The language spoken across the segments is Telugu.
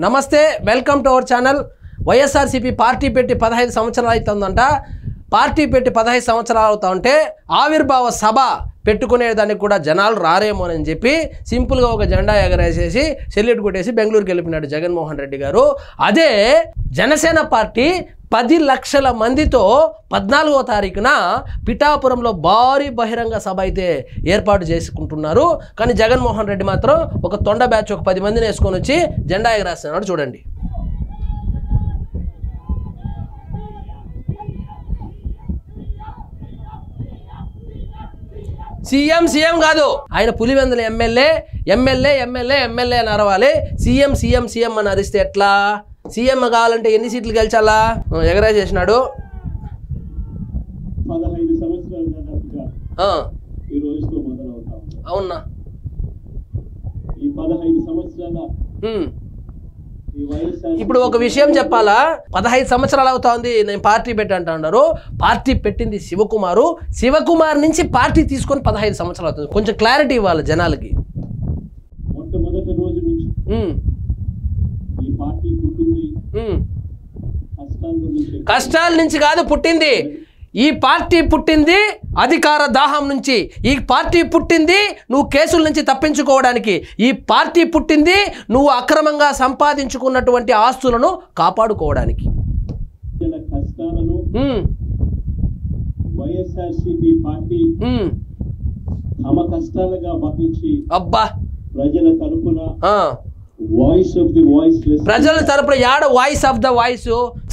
నమస్తే, welcome to our channel. YSRCP party పెట్టి 15 సంవత్సరాలు అవుతుందంట. పార్టీ పెట్టి 15 సంవత్సరాలు అవుతా ఉంటే ఆవిర్భావ సభ పెట్టుకునేదానికి కూడా జనాలు రారేమో అని చెప్పి సింపుల్గా ఒక జెండా ఎగరేసేసి సెల్యూట్ కొట్టేసి బెంగళూరుకి వెళ్ళిపోయినాడు జగన్మోహన్ రెడ్డి గారు. అదే జనసేన పార్టీ 10 లక్షల మందితో 14వ తారీఖున పిఠాపురంలో భారీ బహిరంగ సభ అయితే ఏర్పాటు చేసుకుంటున్నారు. కానీ జగన్మోహన్ రెడ్డి మాత్రం ఒక తొండ బ్యాచ్ ఒక 10 మందిని వేసుకొని వచ్చి జెండా ఎగరేస్తున్నాడు. చూడండి. సీఎం కాదు, ఆయన పులివెందుల ఎమ్మెల్యే అని అరవాలి. సీఎం అని అరిస్తే ఎట్లా? సీఎం కావాలంటే ఎన్ని సీట్లు గెలిచాలా? ఎగరా చేసినాడు. 15 సంవత్సరాలు అవునా? ఈ 15 సంవత్సరాల ఇప్పుడు ఒక విషయం చెప్పాలా, 15 సంవత్సరాలు అవుతుంది నేను పార్టీ పెట్టంటున్నారు. పార్టీ పెట్టింది శివకుమార్ నుంచి పార్టీ తీసుకొని 15 సంవత్సరాలు అవుతుంది. కొంచెం క్లారిటీ ఇవ్వాలి జనాలకి. మొట్టమొదటి రోజు నుంచి ఈ పార్టీ పుట్టింది కష్టాల నుంచి కాదు పుట్టింది. ఈ పార్టీ పుట్టింది అధికార దాహం నుంచి. ఈ పార్టీ పుట్టింది నువ్వు కేసుల నుంచి తప్పించుకోవడానికి. ఈ పార్టీ పుట్టింది నువ్వు అక్రమంగా సంపాదించుకున్నటువంటి ఆస్తులను కాపాడుకోవడానికి. కష్టాలను వైఎస్ఆర్సీపీ పార్టీ తమ కష్టాలుగా భావించి ప్రజల తరపున ప్రజల తరపున వాయిస్ ఆఫ్ ద వాయిస్.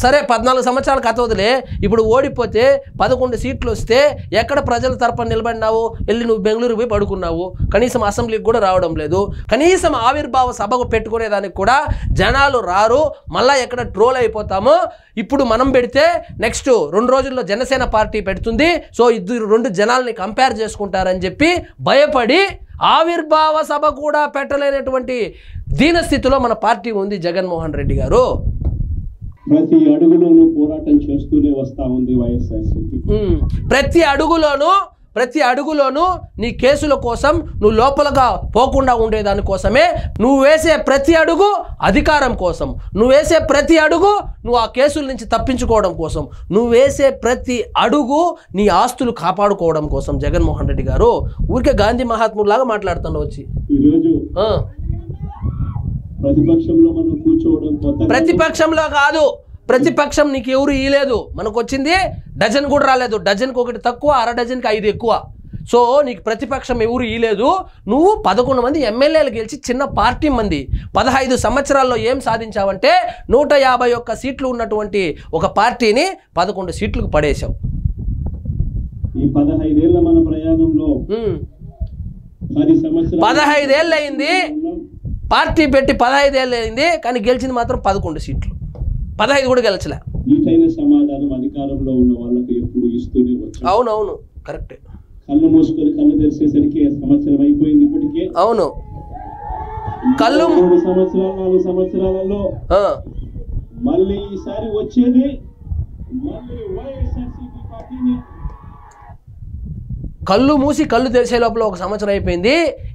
సరే 14 సంవత్సరాల కథ వదిలే. ఇప్పుడు ఓడిపోతే 11 సీట్లు వస్తే ఎక్కడ ప్రజల తరపున నిలబడినావు? వెళ్ళి నువ్వు బెంగళూరు పోయి పడుకున్నావు. కనీసం అసెంబ్లీకి కూడా రావడం లేదు. కనీసం ఆవిర్భావ సభకు పెట్టుకునేదానికి కూడా జనాలు రారు. మళ్ళా ఎక్కడ ట్రోల్ అయిపోతామో. ఇప్పుడు మనం పెడితే నెక్స్ట్ 2 రోజుల్లో జనసేన పార్టీ పెడుతుంది. సో ఇద్దరు 2 జనాల్ని కంపేర్ చేసుకుంటారని చెప్పి భయపడి ఆవిర్భావ సభ కూడా పెట్టలేనటువంటి దీనస్థితిలో మన పార్టీ ఉంది. జగన్మోహన్ రెడ్డి గారు ప్రతి అడుగులోనూ పోరాటం చేస్తూనే వస్తా ఉంది వైఎస్ఆర్సీపీ. ప్రతి అడుగులోనూ నీ కేసుల కోసం నువ్వు లోపలగా పోకుండా ఉండేదానికోసమే నువ్వు వేసే ప్రతి అడుగు అధికారం కోసం. నువ్వు వేసే ప్రతి అడుగు నువ్వు ఆ కేసుల నుంచి తప్పించుకోవడం కోసం. నువ్వు వేసే ప్రతి అడుగు నీ ఆస్తులు కాపాడుకోవడం కోసం. జగన్మోహన్ రెడ్డి గారు ఊరికే గాంధీ మహాత్ములాగా మాట్లాడుతున్నావు వచ్చి. ఈరోజు ప్రతిపక్షంలో మనం కూర్చోవడం ప్రతిపక్షంలో కాదు, ప్రతిపక్షం నీకు ఎవరు ఇయలేదు. మనకు వచ్చింది డజన్ కూడా రాలేదు. డజన్కి 1 తక్కువ, అర డజన్కి 5 ఎక్కువ. సో నీకు ప్రతిపక్షం ఎవరు ఇయలేదు. నువ్వు 11 మంది ఎమ్మెల్యేలు గెలిచి చిన్న పార్టీ మంది 15 సంవత్సరాల్లో ఏం సాధించావంటే 151 సీట్లు ఉన్నటువంటి ఒక పార్టీని 11 సీట్లకు పడేశావు. ఈ 15 ఏళ్ల మన ప్రయాణంలో 15 ఏళ్ళు అయింది. పార్టీ పెట్టి 15 ఏళ్ళు అయింది. కానీ గెలిచింది మాత్రం 11 సీట్లు. 15 కూడా గెలిచలే. సమాధానం అధికారంలో ఉన్న వాళ్ళకి ఎప్పుడు ఇస్తూనే వచ్చారు. అవునవును, కరెక్టే. కళ్ళు మూసుకొని కళ్ళు తెరిచేసరికి సంవత్సరం అయిపోయింది. ఇప్పటికే అవును, కళ్ళు 3 సంవత్సరాలు 4 సంవత్సరాలలో మళ్ళీ ఈసారి వచ్చేది మళ్ళీ వైఎస్ఆర్సీపీ పార్టీని. కళ్ళు మూసి కళ్ళు తెరిచే లోపల 1 సంవత్సరం అయిపోయింది.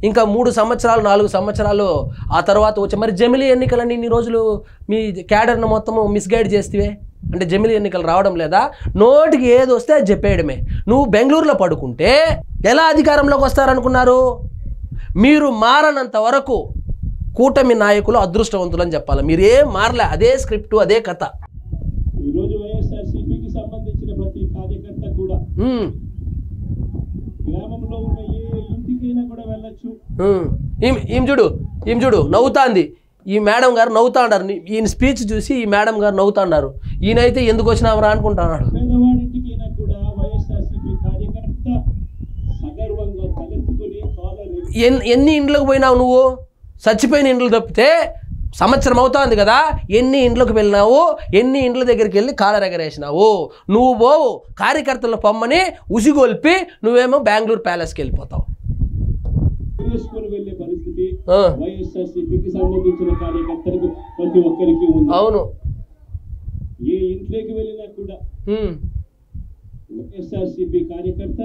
ఇంకా 3 సంవత్సరాలు 4 సంవత్సరాలు ఆ తర్వాత వచ్చి మరి జమిలీ ఎన్నికలని ఇన్ని రోజులు మీ క్యాడర్ను మొత్తము మిస్గైడ్ చేస్తే అంటే జమిలీ ఎన్నికలు రావడం లేదా? నోటికి ఏది వస్తే అది చెప్పేయడమే. నువ్వు బెంగళూరులో పడుకుంటే ఎలా అధికారంలోకి వస్తారనుకున్నారు? మీరు మారనంత వరకు కూటమి నాయకులు అదృష్టవంతులు అని చెప్పాలి. మీరేం మారలే, అదే స్క్రిప్ట్, అదే కథ. ఈరోజు వైఎస్ఆర్సీపీకి సంబంధించిన ప్రతి కార్యకర్త కూడా గ్రామంలో ఉన్న ఏ ఇంటికైనా కూడా వెళ్ళొచ్చు. ఈమె చూడు నవ్వుతాంది. ఈ మేడం గారు నవ్వుతా ఉన్నారు. ఈయన స్పీచ్ చూసి ఈ మేడం గారు నవ్వుతా ఉన్నారు. ఈయనైతే ఎందుకు వచ్చినామరా అనుకుంటున్నాడు. పేదవాడింటికైనా కూడా వైఎస్ఆర్సీపీ కార్యకర్త సగర్వంగా తలెత్తుకుని ఎన్ని ఇండ్లకు పోయినావు నువ్వు? చచ్చిపోయిన ఇండ్లు తప్పితే సంవత్సరం అవుతుంది కదా. ఎన్ని ఇండ్లకు వెళ్ళినావు? ఎన్ని ఇండ్ల దగ్గరికి వెళ్ళి కాలర్ ఎగరేసినావు? నువ్వు పోవు కార్యకర్తలను పొమ్మని ఉసిగొల్పి నువ్వేమో బెంగళూరు ప్యాలెస్కి వెళ్ళిపోతావు. వెళ్ళే పరిస్థితి వైఎస్ఆర్సీపీకి సంబంధించిన కార్యకర్తలకు ప్రతి ఒక్కరికి ఉంది. అవును, ఏ ఇంట్లోకి వెళ్ళినా కూడా వైఎస్ఆర్సీపీ కార్యకర్త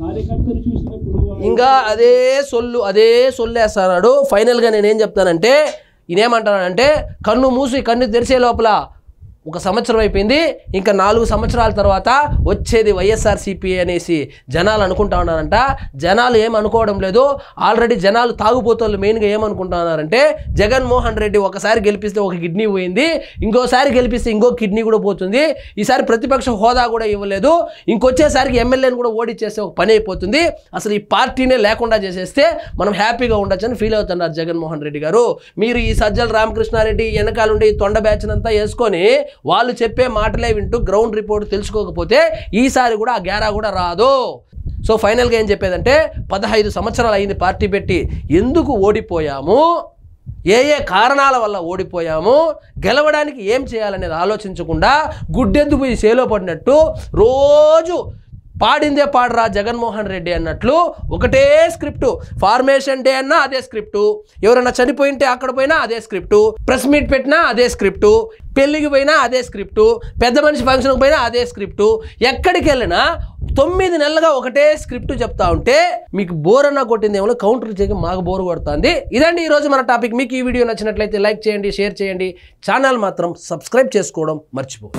కార్యకర్తలు చూసినప్పుడు ఇంకా అదే సొల్లేస్తాడు. ఫైనల్గా నేనేం చెప్తానంటే ఈయనేమంటానంటే కన్ను మూసి కన్ను తెరిచే లోపల 1 సంవత్సరం అయిపోయింది, ఇంకా 4 సంవత్సరాల తర్వాత వచ్చేది వైఎస్ఆర్సీపీ అనేసి జనాలు అనుకుంటా ఉన్నారంట. జనాలు ఏమనుకోవడం లేదు. ఆల్రెడీ జనాలు తాగుపోతోళ్ళు మెయిన్గా ఏమనుకుంటా ఉన్నారంటే జగన్మోహన్ రెడ్డి ఒకసారి గెలిపిస్తే 1 కిడ్నీ పోయింది, ఇంకోసారి గెలిపిస్తే ఇంకో కిడ్నీ కూడా పోతుంది, ఈసారి ప్రతిపక్ష హోదా కూడా ఇవ్వలేదు, ఇంకొచ్చేసరికి ఎమ్మెల్యేని కూడా ఓడిచ్చేస్తే ఒక పని అయిపోతుంది, అసలు ఈ పార్టీనే లేకుండా చేసేస్తే మనం హ్యాపీగా ఉండొచ్చని ఫీల్ అవుతున్నారు జగన్మోహన్ రెడ్డి గారు. మీరు ఈ సజ్జల రామకృష్ణారెడ్డి వెనకాలండి తొండ బ్యాచ్నంతా వేసుకొని వాళ్ళు చెప్పే మాటలే వింటూ గ్రౌండ్ రిపోర్ట్ తెలుసుకోకపోతే ఈసారి కూడా ఆ గ్యారా కూడా రాదు. సో ఫైనల్గా ఏం చెప్పేదంటే 15 సంవత్సరాలు అయింది పార్టీ పెట్టి, ఎందుకు ఓడిపోయాము, ఏ కారణాల వల్ల ఓడిపోయాము, గెలవడానికి ఏం చేయాలనేది ఆలోచించకుండా గుడ్డెద్దు పోయి సేలో పడినట్టు రోజు పాడిందే పాడరా జగన్మోహన్ రెడ్డి అన్నట్లు ఒకటే స్క్రిప్టు. ఫార్మేషన్ డే అన్నా అదే స్క్రిప్టు, ఎవరైనా చనిపోయింటే అక్కడ పోయినా అదే స్క్రిప్టు, ప్రెస్ మీట్ పెట్టినా అదే స్క్రిప్టు, పెళ్ళికి పోయినా అదే స్క్రిప్టు, పెద్ద మనిషి ఫంక్షన్కి పోయినా అదే స్క్రిప్టు, ఎక్కడికి వెళ్ళినా 9 నెలలుగా ఒకటే స్క్రిప్ట్ చెప్తా ఉంటే మీకు బోర్ అన్నా కొట్టింది ఏమో, కౌంటర్ చేయక మాకు బోర్ కొడుతుంది. ఇదండి ఈరోజు మన టాపిక్. మీకు ఈ వీడియో నచ్చినట్లయితే లైక్ చేయండి, షేర్ చేయండి, ఛానల్ మాత్రం సబ్స్క్రైబ్ చేసుకోవడం మర్చిపోండి.